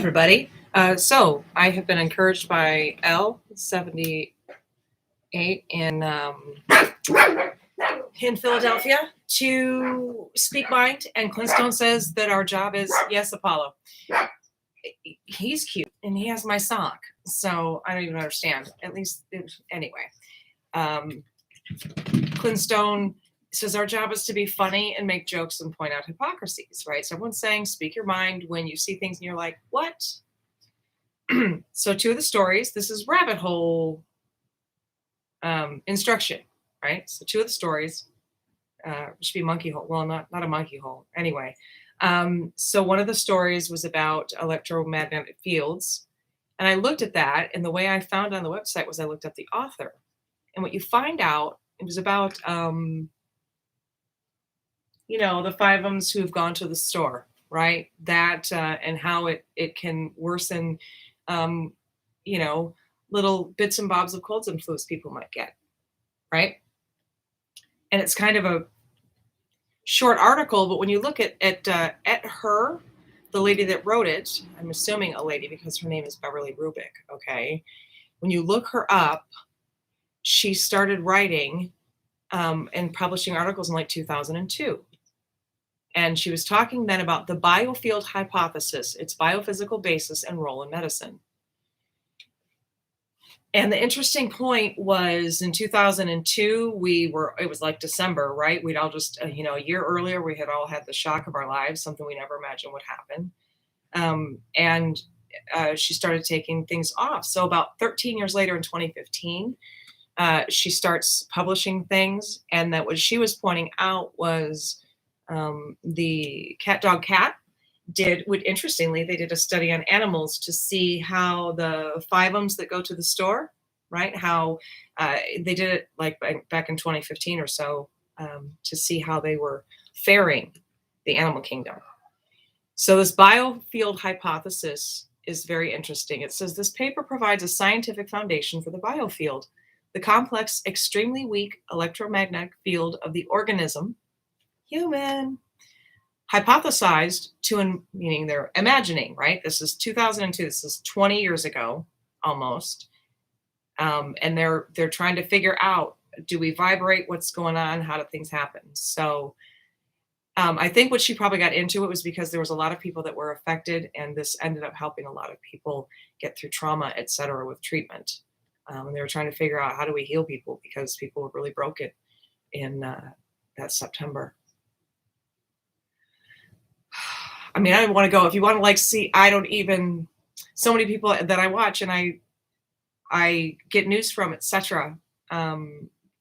everybody. So I have been encouraged by L78 in Philadelphia to speak mind, and Clintstone says that our job is yes, Apollo. He's cute, and he has my sock, so I don't even understand. At least anyway, Clintstone says our job is to be funny and make jokes and point out hypocrisies, right? So everyone's saying speak your mind when you see things and you're like, what? So two of the stories, this is rabbit hole instruction, right? So two of the stories should be monkey hole. Well, not a monkey hole. Anyway, so one of the stories was about electromagnetic fields. And I looked at that, and the way I found it on the website was I looked up the author. And what you find out, it was about, the fiveums who've gone to the store, right? That and how it can worsen little bits and bobs of colds and flus people might get, right? And it's kind of a short article, but when you look at her, the lady that wrote it, I'm assuming a lady because her name is Beverly Rubik, okay? When you look her up, she started writing and publishing articles in like 2002. And she was talking then about the biofield hypothesis, its biophysical basis and role in medicine. And the interesting point was in 2002, it was like December, right? We'd all just, a year earlier, we had all had the shock of our lives, something we never imagined would happen. And she started taking things off. So about 13 years later in 2015, she starts publishing things. And that what she was pointing out was the cat interestingly, they did a study on animals to see how the fiveums that go to the store, right? How they did it like back in 2015 or so to see how they were faring, the animal kingdom. So this biofield hypothesis is very interesting. It says this paper provides a scientific foundation for the biofield, the complex, extremely weak electromagnetic field of the organism, human, hypothesized to, meaning they're imagining, right? This is 2002. This is 20 years ago, almost. And they're trying to figure out, do we vibrate? What's going on? How do things happen? So I think what she probably got into it was because there was a lot of people that were affected, and this ended up helping a lot of people get through trauma, et cetera, with treatment. And they were trying to figure out, how do we heal people? Because people were really broken in that September. I mean, I don't want to go. If you want to see, so many people that I watch and I get news from, etc.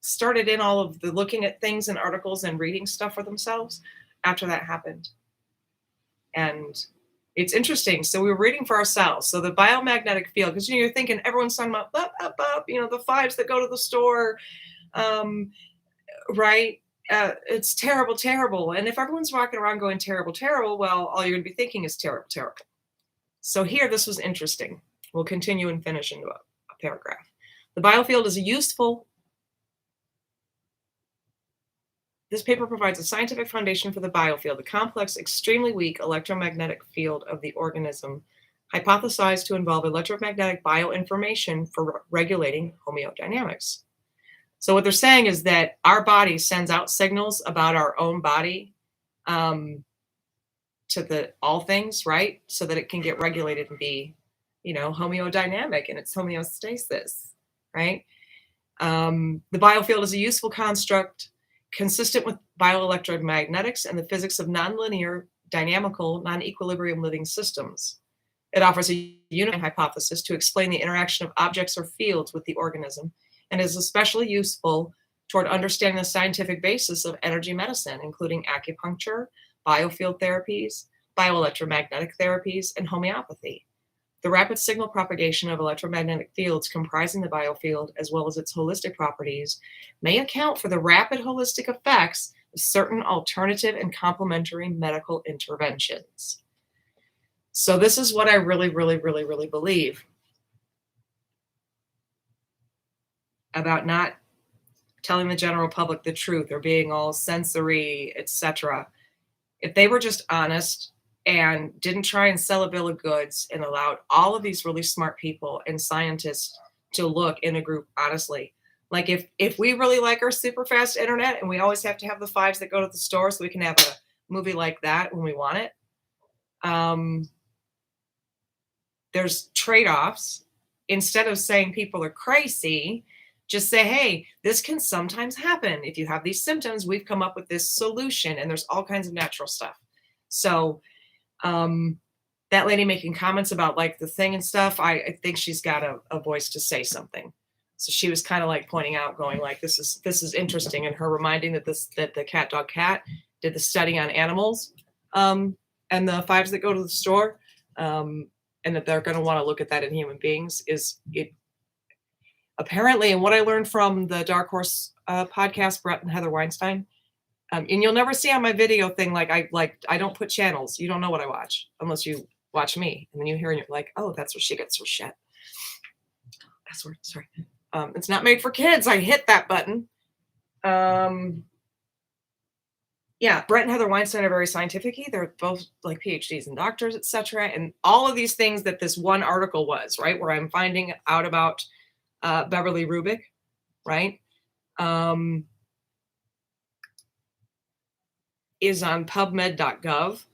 Started in all of the looking at things and articles and reading stuff for themselves after that happened. And it's interesting. So we were reading for ourselves. So the biomagnetic field, because you're thinking everyone's talking about the fives that go to the store, right? It's terrible, terrible. And if everyone's walking around going terrible, terrible, well, all you're going to be thinking is terrible, terrible. So here, this was interesting. We'll continue and finish into a paragraph. The biofield is This paper provides a scientific foundation for the biofield, the complex, extremely weak electromagnetic field of the organism, hypothesized to involve electromagnetic bioinformation for regulating homeodynamics. So what they're saying is that our body sends out signals about our own body to all things, right? So that it can get regulated and be, homeodynamic in its homeostasis, right? The biofield is a useful construct consistent with bioelectromagnetics and the physics of nonlinear, dynamical, non-equilibrium living systems. It offers a unifying hypothesis to explain the interaction of objects or fields with the organism, and is especially useful toward understanding the scientific basis of energy medicine, including acupuncture, biofield therapies, bioelectromagnetic therapies, and homeopathy. The rapid signal propagation of electromagnetic fields comprising the biofield, as well as its holistic properties, may account for the rapid holistic effects of certain alternative and complementary medical interventions. So this is what I really, really, really, really believe about not telling the general public the truth or being all sensory, etc. If they were just honest and didn't try and sell a bill of goods and allowed all of these really smart people and scientists to look in a group honestly. Like if we really like our super fast internet and we always have to have the fives that go to the store so we can have a movie like that when we want it, there's trade-offs. Instead of saying people are crazy, just say, hey, this can sometimes happen. If you have these symptoms, we've come up with this solution, and there's all kinds of natural stuff. So that lady making comments about like the thing and stuff, I think she's got a voice to say something. So she was kind of like pointing out, going like, this is interesting, and her reminding that the cat dog cat did the study on animals and the fives that go to the store, and that they're going to want to look at that in human beings is it. Apparently, and what I learned from the Dark Horse podcast, Brett and Heather Weinstein, and you'll never see on my video thing I don't put channels. You don't know what I watch unless you watch me, and then you hear and you're like, oh, that's where she gets her shit. That's where. Sorry, it's not made for kids. I hit that button. Yeah, Brett and Heather Weinstein are very scientific-y. They're both like PhDs and doctors, etc. And all of these things that this one article was, right, where I'm finding out about Beverly Rubik, right, is on PubMed.gov,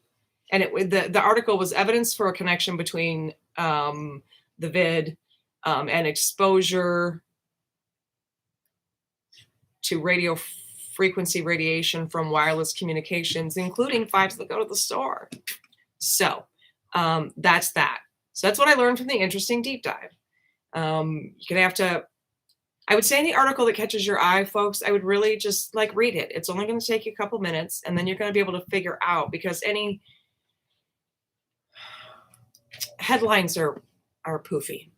and the article was evidence for a connection between the vid and exposure to radio frequency radiation from wireless communications, including fives that go to the store. So that's that. So that's what I learned from the interesting deep dive. You're gonna have to, I would say any article that catches your eye, folks, I would really just like read it. It's only going to take you a couple minutes, and then you're going to be able to figure out, because any headlines are poofy.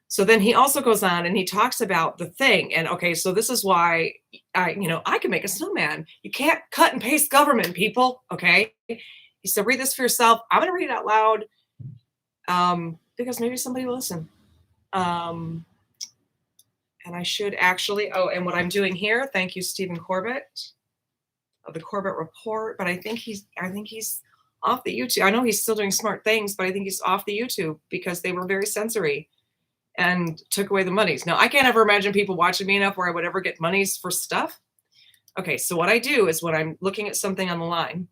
So then he also goes on and he talks about the thing. And okay, so this is why I can make a snowman. You can't cut and paste government, people. Okay. He said, read this for yourself. I'm going to read it out loud because maybe somebody will listen. And I should actually, and what I'm doing here, thank you, Stephen Corbett of the Corbett Report, but I think he's off the YouTube. I know he's still doing smart things, but I think he's off the YouTube because they were very censory and took away the monies. Now, I can't ever imagine people watching me enough where I would ever get monies for stuff. Okay, so what I do is when I'm looking at something on the line,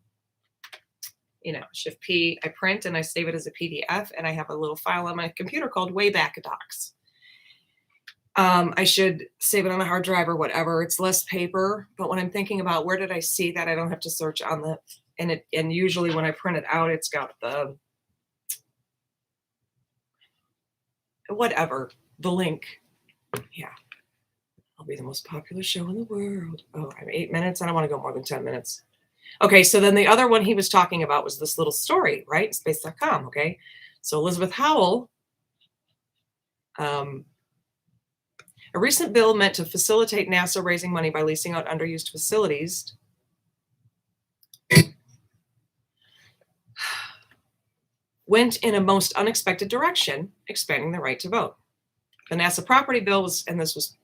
Shift P, I print and I save it as a PDF, and I have a little file on my computer called Wayback Docs. I should save it on a hard drive or whatever. It's less paper, but when I'm thinking about where did I see that, I don't have to search on the, and usually when I print it out, it's got the link. Yeah. I'll be the most popular show in the world. Oh, I have 8 minutes. I don't want to go more than 10 minutes. Okay. So then the other one he was talking about was this little story, right? Space.com. Okay. So Elizabeth Howell, a recent bill meant to facilitate NASA raising money by leasing out underused facilities went in a most unexpected direction, expanding the right to vote. The NASA property bill was, and this was,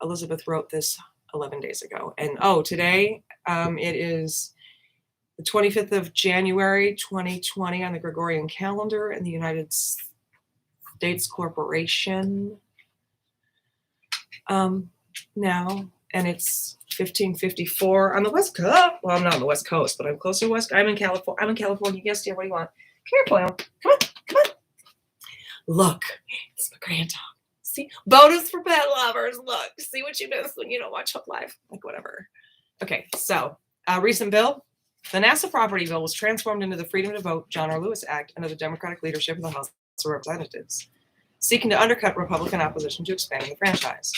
Elizabeth wrote this 11 days ago. And today it is the 25th of January, 2020 on the Gregorian calendar in the United States Corporation. Now, and it's 15:54 on the West Coast. Well, I'm not on the West Coast, but I'm close to West. I'm in California. Yes, dear. What do you want? Come here, Boyle. Come on. Look, it's my grand dog. See, bonus for pet lovers. Look, see what you miss when you don't watch Hook Live. Like whatever. Okay, so recent bill. The NASA property bill was transformed into the Freedom to Vote John R. Lewis Act under the Democratic leadership of the House of Representatives, seeking to undercut Republican opposition to expanding the franchise.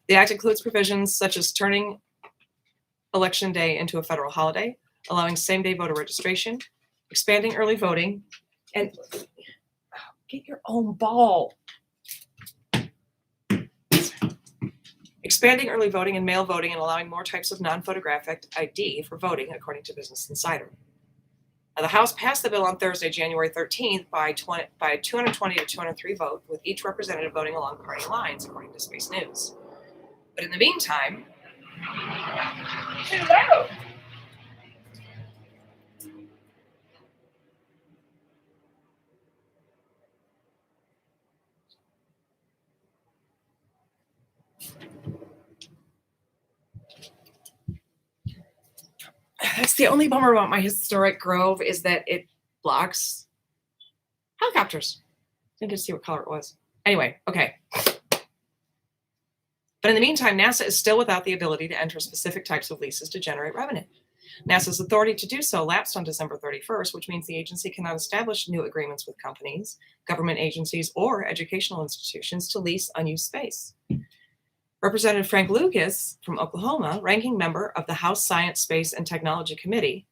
The act includes provisions such as turning Election Day into a federal holiday, allowing same-day voter registration, expanding early voting, and get your own ball. Expanding early voting and mail voting and allowing more types of non-photographic ID for voting, according to Business Insider. Now, the House passed the bill on Thursday, January 13th, by 220 to 203 vote, with each representative voting along party lines, according to Space News. But in the meantime, hello. That's the only bummer about my historic grove is that it blocks helicopters. Didn't get to see what color it was. Anyway, okay. But in the meantime, NASA is still without the ability to enter specific types of leases to generate revenue. NASA's authority to do so lapsed on December 31st, which means the agency cannot establish new agreements with companies, government agencies, or educational institutions to lease unused space. Representative Frank Lucas from Oklahoma, ranking member of the House Science, Space, and Technology Committee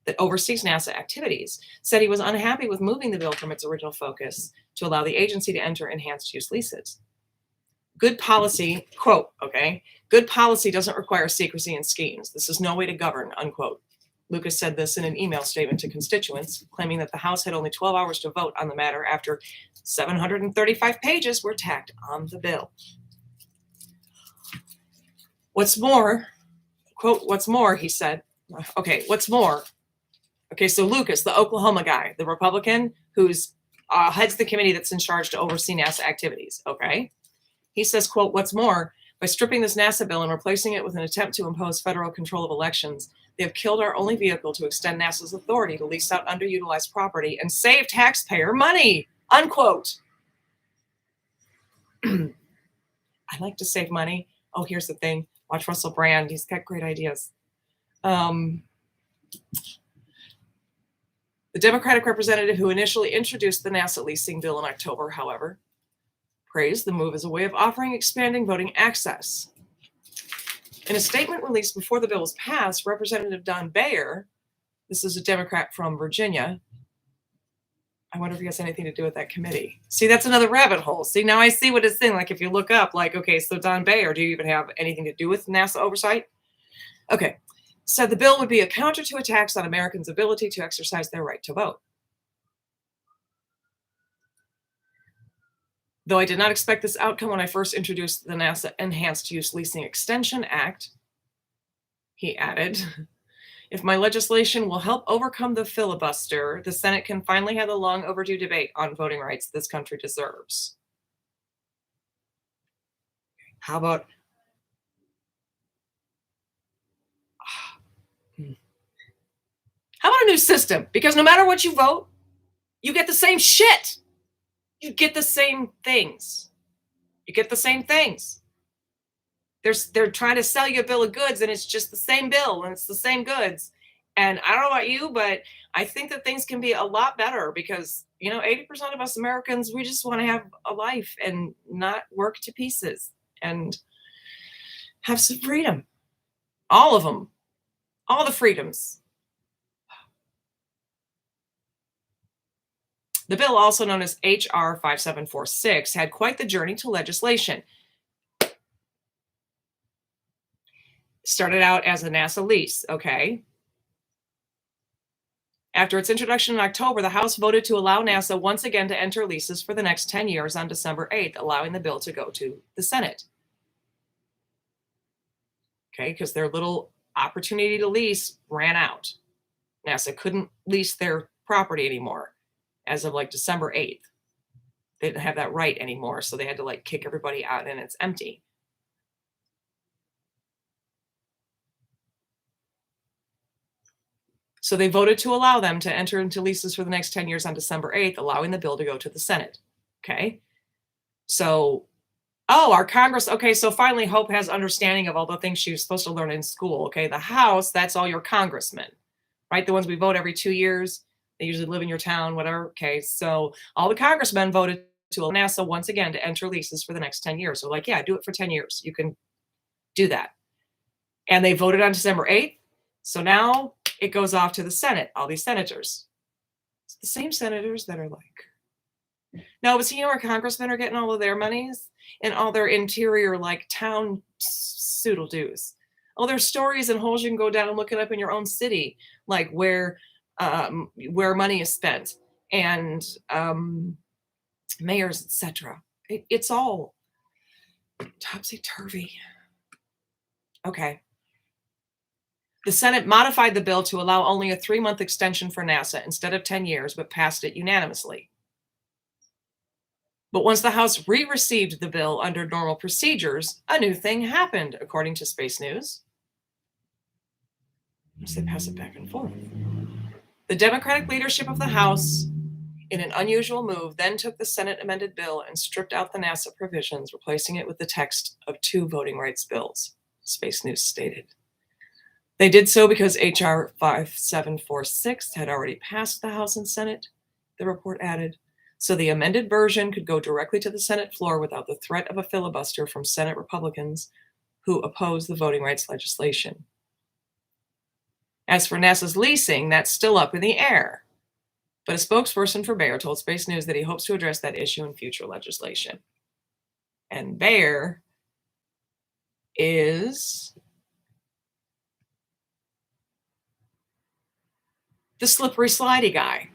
that oversees NASA activities, said he was unhappy with moving the bill from its original focus to allow the agency to enter enhanced use leases. Good policy, quote, okay, good policy doesn't require secrecy and schemes. This is no way to govern, unquote. Lucas said this in an email statement to constituents, claiming that the House had only 12 hours to vote on the matter after 735 pages were tacked on the bill. What's more, quote, what's more, he said, okay, what's more? Okay, so Lucas, the Oklahoma guy, the Republican who's heads the committee that's in charge to oversee NASA activities, okay? He says, quote, what's more, by stripping this NASA bill and replacing it with an attempt to impose federal control of elections, they have killed our only vehicle to extend NASA's authority to lease out underutilized property and save taxpayer money, unquote. I like to save money. Oh, here's the thing. Watch Russell Brand. He's got great ideas. The Democratic representative who initially introduced the NASA leasing bill in October, however, praised the move as a way of offering expanding voting access. In a statement released before the bill was passed, Representative Don Bayer, this is a Democrat from Virginia. I wonder if he has anything to do with that committee. See, that's another rabbit hole. See, now I see what it's saying. Like if you look up, like, okay, so Don Bayer, do you even have anything to do with NASA oversight? Okay, said the bill would be a counter to attacks on Americans' ability to exercise their right to vote. Though I did not expect this outcome when I first introduced the NASA Enhanced Use Leasing Extension Act, he added, if my legislation will help overcome the filibuster, the Senate can finally have the long overdue debate on voting rights this country deserves. How about a new system? Because no matter what you vote, you get the same shit. You get the same things. You get the same things. They're trying to sell you a bill of goods and it's just the same bill and it's the same goods. And I don't know about you, but I think that things can be a lot better because, 80% of us Americans, we just want to have a life and not work to pieces and have some freedom. All of them. All the freedoms. The bill, also known as H.R. 5746, had quite the journey to legislation. Started out as a NASA lease, okay? After its introduction in October, the House voted to allow NASA once again to enter leases for the next 10 years on December 8th, allowing the bill to go to the Senate. Okay, because their little opportunity to lease ran out. NASA couldn't lease their property anymore as of December 8th. They didn't have that right anymore, so they had to kick everybody out and it's empty. So they voted to allow them to enter into leases for the next 10 years on December 8th, allowing the bill to go to the Senate. Okay. So, our Congress, okay, so finally Hope has understanding of all the things she was supposed to learn in school. Okay. The House, that's all your congressmen, right? The ones we vote every 2 years. They usually live in your town, whatever. Okay. So all the congressmen voted to allow NASA once again to enter leases for the next 10 years. So yeah, do it for 10 years. You can do that. And they voted on December 8th. So now it goes off to the Senate, all these senators. It's the same senators that are no, but where congressmen are getting all of their monies and all their interior town doodle-doos. All their stories and holes you can go down and look it up in your own city, where money is spent and mayors, etc. It's all topsy-turvy. Okay. The Senate modified the bill to allow only a 3-month extension for NASA instead of 10 years, but passed it unanimously. But once the House received the bill under normal procedures, a new thing happened, according to Space News. So they pass it back and forth. The Democratic leadership of the House, in an unusual move, then took the Senate amended bill and stripped out the NASA provisions, replacing it with the text of 2 voting rights bills, Space News stated. They did so because H.R. 5746 had already passed the House and Senate, the report added, so the amended version could go directly to the Senate floor without the threat of a filibuster from Senate Republicans who oppose the voting rights legislation. As for NASA's leasing, that's still up in the air. But a spokesperson for Bayer told Space News that he hopes to address that issue in future legislation. And Bayer is the slippery, slidey guy.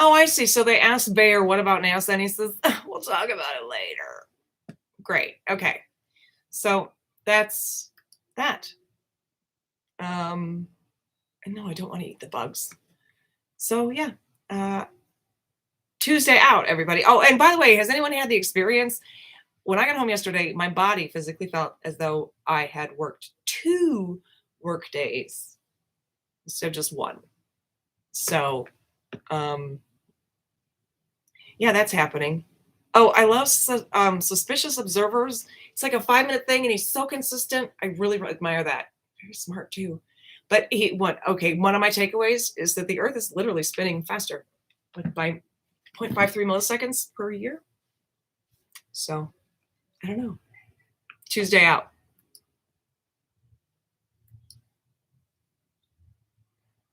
Oh, I see. So they asked Bayer, what about NASA? And he says, we'll talk about it later. Great. Okay. So that's that. And no, I don't want to eat the bugs. So yeah. Tuesday out, everybody. Oh, and by the way, has anyone had the experience? When I got home yesterday, my body physically felt as though I had worked 2 work days instead of just 1. So, yeah, that's happening. Oh, I love Suspicious Observers. It's like a 5-minute thing, and he's so consistent. I really admire that. Very smart too. But one of my takeaways is that the Earth is literally spinning faster, like by 0.53 milliseconds per year. So, I don't know. Tuesday out.